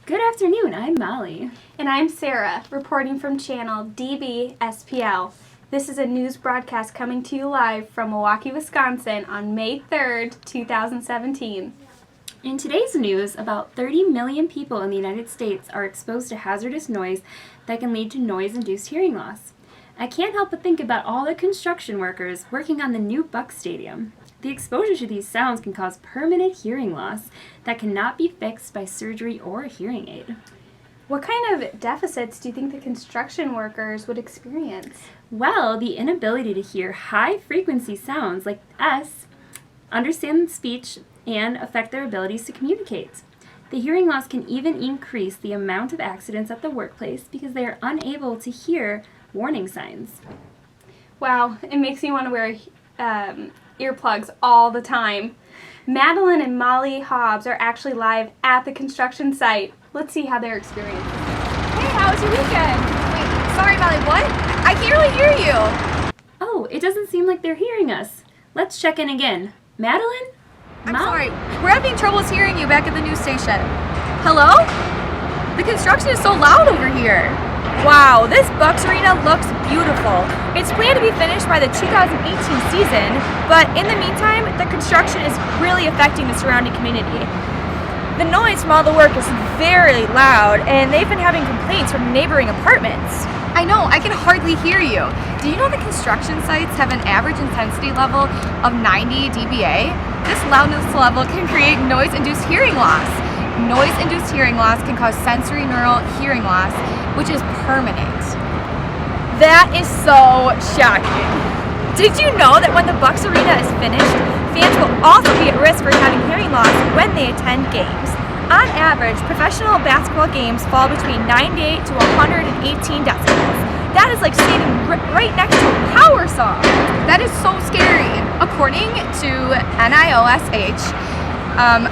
Good afternoon, I'm Molly. And I'm Sarah, reporting from channel DBSPL. This is a news broadcast coming to you live from Milwaukee, Wisconsin on May 3rd, 2017. In today's news, about 30 million people in the United States are exposed to hazardous noise that can lead to noise-induced hearing loss. I can't help but think about all the construction workers working on the new Buck Stadium. The exposure to these sounds can cause permanent hearing loss that cannot be fixed by surgery or a hearing aid. What kind of deficits do you think the construction workers would experience? Well, the inability to hear high-frequency sounds like S, understand speech, and affect their abilities to communicate. The hearing loss can even increase the amount of accidents at the workplace because they are unable to hear warning signs. Wow, it makes me want to wear earplugs all the time. Madeline and Molly Hobbs are actually live at the construction site. Let's see how their experience is. Hey, how was your weekend? Wait, sorry, Molly, what? I can't really hear you. Oh, it doesn't seem like they're hearing us. Let's check in again. Madeline? I'm sorry. We're having troubles hearing you back at the news station. Hello? The construction is so loud over here. Wow, this Bucks Arena looks beautiful. It's planned to be finished by the 2018 season, but in the meantime, the construction is really affecting the surrounding community. The noise from all the work is very loud, and they've been having complaints from neighboring apartments. I know, I can hardly hear you. Do you know the construction sites have an average intensity level of 90 dBA? This loudness level can create noise-induced hearing loss. Noise-induced hearing loss can cause sensory neural hearing loss, which is permanent. That is so shocking. Did you know that when the Bucks Arena is finished, fans will also be at risk for having hearing loss when they attend games? On average, professional basketball games fall between 98 to 118 decibels. That is like standing right next to a power saw. That is so scary. According to NIOSH,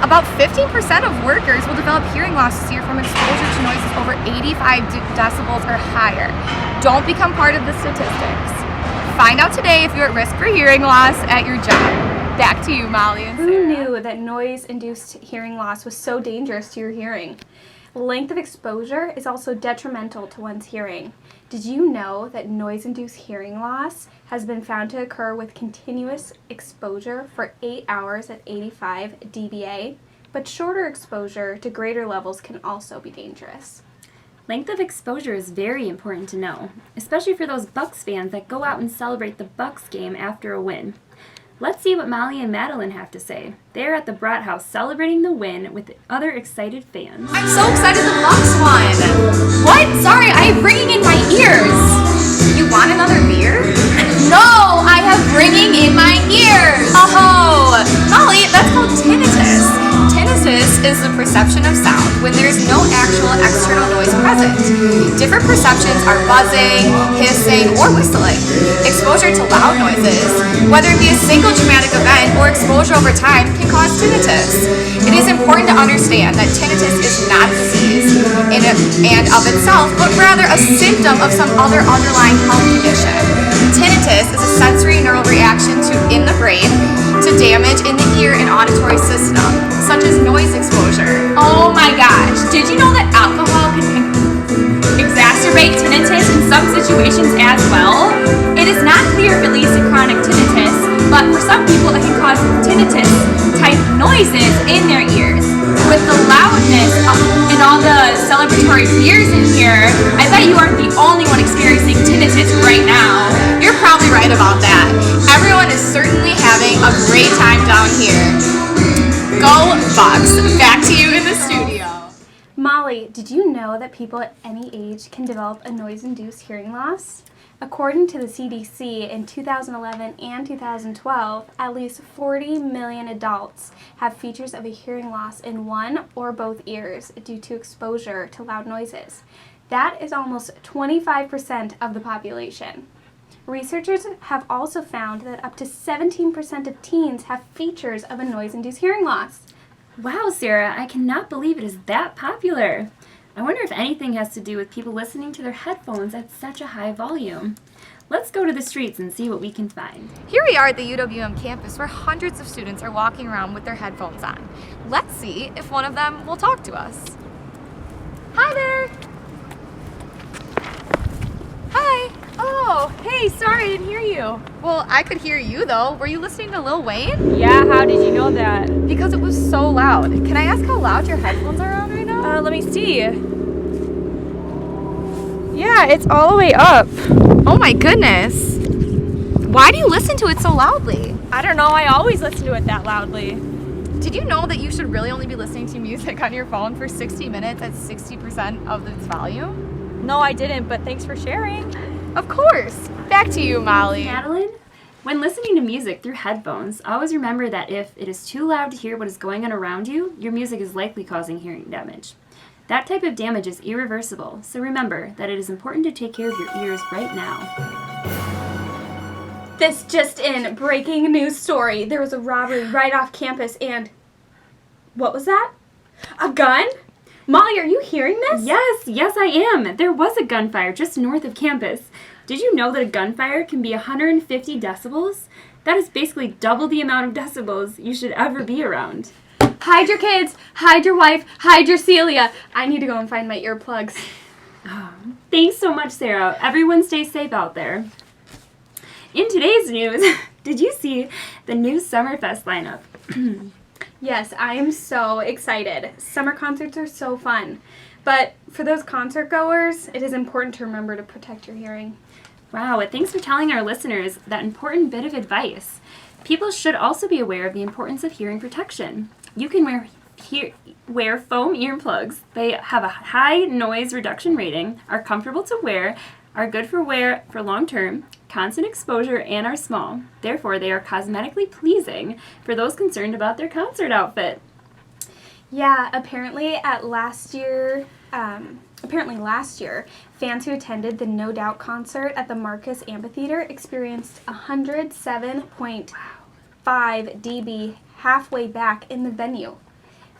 about 15% of workers will develop hearing loss this year from exposure to noises over 85 decibels or higher. Don't become part of the statistics. Find out today if you're at risk for hearing loss at your job. Back to you, Molly and Sarah. Who knew that noise-induced hearing loss was so dangerous to your hearing? Length of exposure is also detrimental to one's hearing. Did you know that noise-induced hearing loss has been found to occur with continuous exposure for 8 hours at 85 dBA? But shorter exposure to greater levels can also be dangerous. Length of exposure is very important to know, especially for those Bucks fans that go out and celebrate the Bucks game after a win. Let's see what Molly and Madeline have to say. They're at the Brat House celebrating the win with other excited fans. I'm so excited the Bucks won. What? Sorry, I'm ringing in my ears. You want another beer? No, I have ringing in my ears. Oh, Molly, that's called tinnitus. Tinnitus is the perception of sound when there is no actual external noise present. Different perceptions are buzzing, hissing, or whistling. Exposure to loud noises, whether it be a single traumatic event or exposure over time, can cause tinnitus. It is important to understand that tinnitus is not a disease in and of itself, but rather a symptom of some other underlying health condition. Tinnitus is a sensory neural reaction in the brain to damage in the ear and auditory system, such as noise exposure. Oh my gosh, did you know that alcohol can exacerbate tinnitus in some situations as well? It is not clear if it leads to chronic tinnitus, but for some people it can cause tinnitus-type noises in their ears. With the loudness and all the celebratory beers in here, I bet you aren't the only one experiencing tinnitus right now. You're probably right about that. Everyone is certainly having a great time down here. Go Bucks! Back to you in the studio. Molly, did you know that people at any age can develop a noise-induced hearing loss? According to the CDC, in 2011 and 2012, at least 40 million adults have features of a hearing loss in one or both ears due to exposure to loud noises. That is almost 25% of the population. Researchers have also found that up to 17% of teens have features of a noise-induced hearing loss. Wow, Sarah, I cannot believe it is that popular. I wonder if anything has to do with people listening to their headphones at such a high volume. Let's go to the streets and see what we can find. Here we are at the UWM campus where hundreds of students are walking around with their headphones on. Let's see if one of them will talk to us. Hi there! Hi! Oh, hey, sorry, I didn't hear you. Well, I could hear you though. Were you listening to Lil Wayne? Yeah, how did you know that? Because it was so loud. Can I ask how loud your headphones are on right now? Let me see. Yeah, it's all the way up. Oh my goodness. Why do you listen to it so loudly? I don't know, I always listen to it that loudly. Did you know that you should really only be listening to music on your phone for 60 minutes at 60% of its volume? No, I didn't, but thanks for sharing. Of course. Back to you, Molly. Madeline? When listening to music through headphones, always remember that if it is too loud to hear what is going on around you, your music is likely causing hearing damage. That type of damage is irreversible, so remember that it is important to take care of your ears right now. This just in, breaking news story. There was a robbery right off campus and... What was that? A gun? Molly, are you hearing this? Yes, I am. There was a gunfire just north of campus. Did you know that a gunfire can be 150 decibels? That is basically double the amount of decibels you should ever be around. Hide your kids, hide your wife, hide your Celia. I need to go and find my earplugs. Thanks so much, Sarah. Everyone stay safe out there. In today's news, did you see the new Summerfest lineup? Yes, I am so excited. Summer concerts are so fun. But for those concert goers, it is important to remember to protect your hearing. Wow, and thanks for telling our listeners that important bit of advice. People should also be aware of the importance of hearing protection. You can wear foam earplugs. They have a high noise reduction rating, are comfortable to wear, are good for wear for long term, constant exposure, and are small. Therefore, they are cosmetically pleasing for those concerned about their concert outfit. Yeah, apparently last year, fans who attended the No Doubt concert at the Marcus Amphitheater experienced 107.5 dB halfway back in the venue.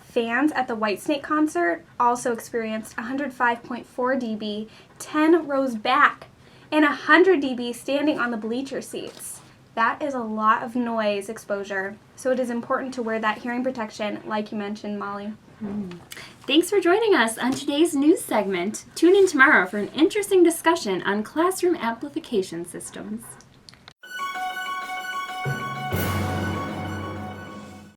Fans at the Whitesnake concert also experienced 105.4 dB 10 rows back and 100 dB standing on the bleacher seats. That is a lot of noise exposure, so it is important to wear that hearing protection like you mentioned, Molly. Thanks for joining us on today's news segment. Tune in tomorrow for an interesting discussion on classroom amplification systems.